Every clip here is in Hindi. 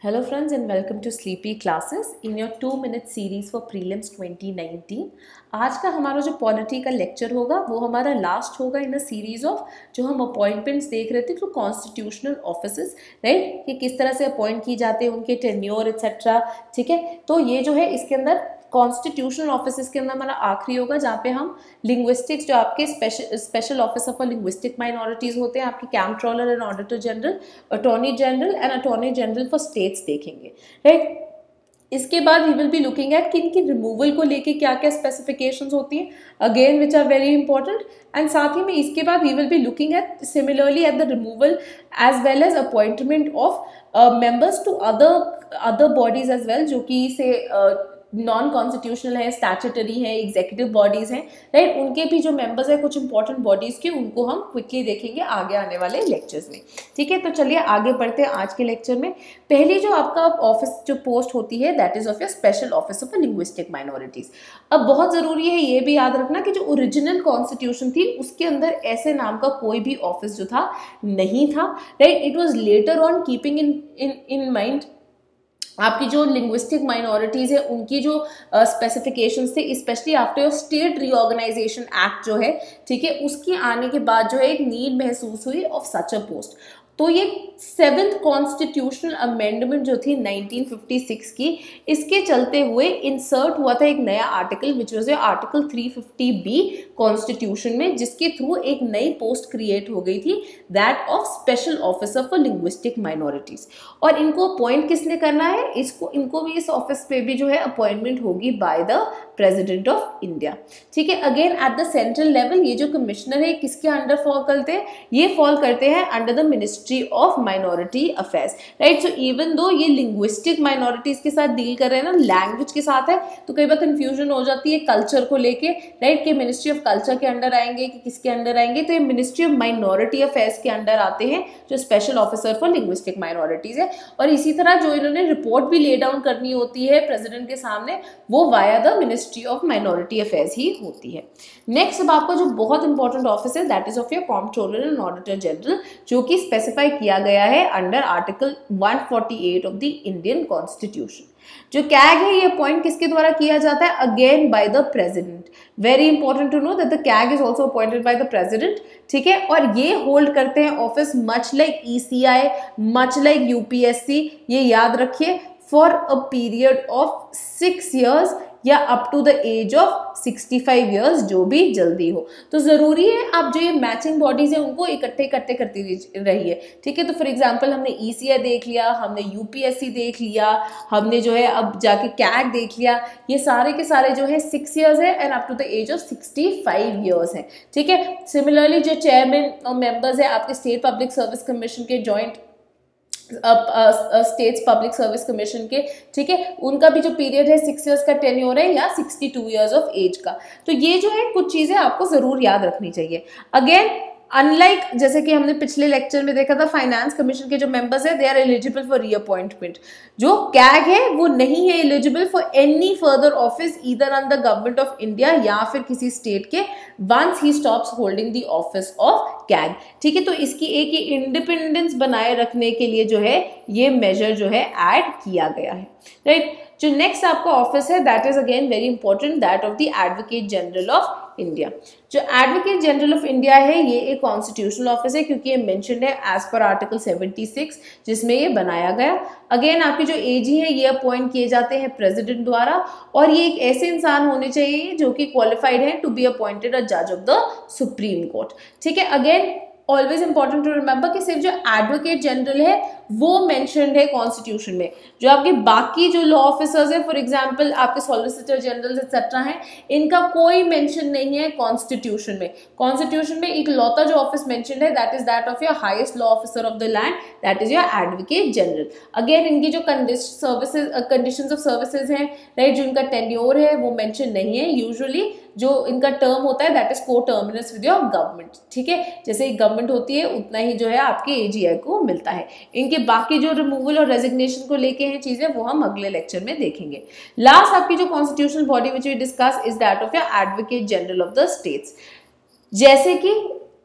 Hello friends and welcome to Sleepy Classes in your 2-minute series for Prelims 2019। आज का हमारा जो पॉलिटी का लेक्चर होगा वो हमारा लास्ट होगा इन अ सीरीज ऑफ जो हम अपॉइंटमेंट्स देख रहे थे टू कॉन्स्टिट्यूशनल ऑफिसेस, राइट, कि किस तरह से अपॉइंट की जाते हैं, उनके टेन्योर एक्सेट्रा। ठीक है, तो ये जो है इसके अंदर कॉन्स्टिट्यूशनल ऑफिस के अंदर हमारा आखिरी होगा जहाँ पे हम लिंग्विस्टिक्स जो आपके special officer for linguistic minorities होते हैं, आपके controller and auditor general, attorney general and attorney general for states देखेंगे, राइट। इसके बाद we will be looking at कि इनकी रिमूवल को लेके क्या क्या स्पेसिफिकेशंस होती हैं, again which are very important. And साथ ही में इसके बाद we will be looking at similarly at the removal as well as appointment of members to other bodies as well, जो कि से नॉन कॉन्स्टिट्यूशनल है, स्टैट्यूटरी है, एग्जीक्यूटिव बॉडीज हैं, राइट। उनके भी जो मेंबर्स हैं कुछ इंपॉर्टेंट बॉडीज के, उनको हम क्विकली देखेंगे आगे आने वाले लेक्चर्स में। ठीक है, तो चलिए आगे बढ़ते हैं आज के लेक्चर में। पहली जो आपका ऑफिस जो पोस्ट होती है that is of your special officer for linguistic minorities. अब बहुत जरूरी है ये भी याद रखना कि जो ओरिजिनल कॉन्स्टिट्यूशन थी उसके अंदर ऐसे नाम का कोई भी ऑफिस जो था नहीं था, right. It was later on keeping in mind आपकी जो लिंग्विस्टिक माइनॉरिटीज है उनकी जो स्पेसिफिकेशंस थे, specially after state reorganisation act जो है, ठीक है, उसकी आने के बाद जो है एक नीड महसूस हुई ऑफ सच अ पोस्ट। तो ये 7th कॉन्स्टिट्यूशनल अमेंडमेंट जो थी 1956 की, इसके चलते हुए इंसर्ट हुआ था एक नया article which was article 350B constitution में, जिसके थ्रू एक नई पोस्ट क्रिएट हो गई थी that of special officer for linguistic minorities. और इनको अपॉइंट किसने करना है, इनको भी इस ऑफिस पे भी जो है अपॉइंटमेंट होगी by the president of India. ठीक है, again at the central level ये जो कमिश्नर है किसके अंडर फॉल करते हैं, ये फॉल करते हैं under the ministry of minority affairs, right. So even though ये लिंग्विस्टिक माइनॉरिटीज के साथ डील कर रहे हैं ना, लैंग्वेज के साथ है, तो कई बार कंफ्यूजन हो जाती है कल्चर को लेके, राइट, कि मिनिस्ट्री ऑफ कल्चर के अंडर आएंगे कि किसके अंडर आएंगे। तो ये मिनिस्ट्री ऑफ माइनॉरिटी अफेयर्स के अंडर आते हैं जो special officer for linguistic minorities है। और इसी तरह जो इन्होंने रिपोर्ट भी ले डाउन करनी होती है प्रेसिडेंट के सामने, वो via the ministry of minority affairs ही होती है। नेक्स्ट अब आपका जो बहुत इंपॉर्टेंट ऑफिस है that is of your controller and auditor general, जो कि स्पेसिफाई किया गया है under article 148 of the Indian constitution. जो कैग है ये अपॉइंट किसके द्वारा किया जाता है, again by the president. Very important to know that the CAG is also appointed by the president. ठीक है, और ये होल्ड करते हैं office much like ECI, much like UPSC, ये याद रखिए, for a period of 6 years या up to the age of 65 years, जो भी जल्दी हो। तो जरूरी है आप जो ये मैचिंग बॉडीज है उनको इकट्ठे करती रहिए। ठीक है, तो फॉर एग्जांपल हमने ECI देख लिया, हमने UPSC देख लिया, हमने जो है अब जाके कैग देख लिया, ये सारे के सारे जो है 6 years है and up to the age of 65 years है। ठीक है, सिमिलरली जो चेयरमैन और मेंबर्स है आपके स्टेट पब्लिक सर्विस कमीशन के, joint states public service commission के, ठीक है, उनका भी जो पीरियड है 6 years का टेन्योर है या 62 years ऑफ एज का। तो ये जो है कुछ चीजें आपको जरूर याद रखनी चाहिए। अगेन अनलाइक जैसे कि हमने पिछले लेक्चर में देखा था, फाइनेंस कमीशन के जो मेंबर्स है they are eligible for reappointment. जो कैग है वो नहीं है eligible for any further office either under government of India या फिर किसी स्टेट के, once he stops holding the office of CAG. ठीक है, तो इसकी एक इंडिपेंडेंस बनाए रखने के लिए जो है ये मेजर जो है ऐड किया गया है, राइट। जो नेक्स्ट आपका ऑफिस है that is again very important, that of the advocate general of India. जो एडवोकेट जनरल ऑफ इंडिया है ये एक कॉन्स्टिट्यूशनल ऑफिस है क्योंकि ये मेंशन्ड है एज पर आर्टिकल 76 जिसमें ये बनाया गया। अगेन आपके जो एजी है ये अपॉइंट किए जाते हैं प्रेसिडेंट द्वारा, और ये एक ऐसे इंसान होने चाहिए जो कि क्वालिफाइड है टू बी अपॉइंटेड अ जज ऑफ द सुप्रीम कोर्ट। ठीक है, again always important to remember कि सिर्फ जो एडवोकेट जनरल है वो मेंशन्ड है कॉन्स्टिट्यूशन में। जो आपके बाकी जो लॉ ऑफिसर्स है, फॉर एग्जांपल आपके सॉलिसिटर जनरल एक्सेट्रा हैं, इनका कोई मेंशन नहीं है कॉन्स्टिट्यूशन में। कॉन्स्टिट्यूशन में एक लौता जो ऑफिस मेंशन्ड है that is that of your highest law officer of the land, that is your advocate general. Again इनकी जो कंडीशंस ऑफ सर्विसेज हैं, राइट, जो इनका टेन्योर है वो मेंशन नहीं है। यूजुअली जो इनका टर्म होता है that is coterminous with your government. ठीक है, जैसे गवर्नमेंट होती है उतना ही जो है आपके AGI को मिलता है। इनके बाकी जो रिमूवल और रेजिग्नेशन को लेके हैं चीजें वो हम अगले लेक्चर में देखेंगे। लास्ट आपकी जो constitutional body which we discuss is that of your advocate general of the states. जैसे कि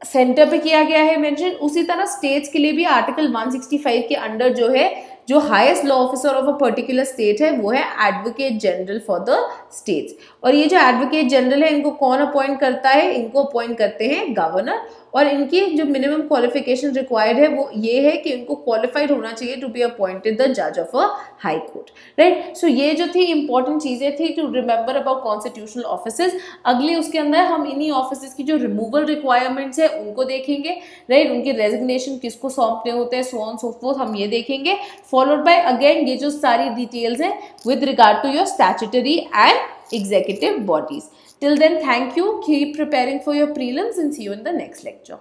सेंटर पे किया गया है मेंशन, उसी तरह स्टेट्स के लिए भी आर्टिकल 165 के अंडर जो है जो highest law officer of a particular state है वो है advocate general for the states. और ये जो एडवोकेट जनरल है इनको कौन अपॉइंट करता है, इनको अपॉइंट करते हैं गवर्नर। और इनकी जो मिनिमम क्वालिफिकेशन रिक्वायर्ड है वो ये है कि इनको क्वालिफाइड होना चाहिए टू बी अपॉइंटेड द जज of a high court, right. So ये जो थी इंपॉर्टेंट चीजें थी to remember about constitutional offices. अगले उसके अंदर हम इन्हीं ऑफिसेज की जो रिमूवल रिक्वायरमेंट्स है उनको देखेंगे, राइट। उनके रेजिग्नेशन किसको सौंपने होते हैं, सो ऑन सो फोर्थ, हम ये देखेंगे। फॉलोड बाय अगेन ये जो सारी डिटेल्स हैं with regard to your statutory and executive bodies. Till then, thank you. Keep preparing for your prelims and see you in the next lecture.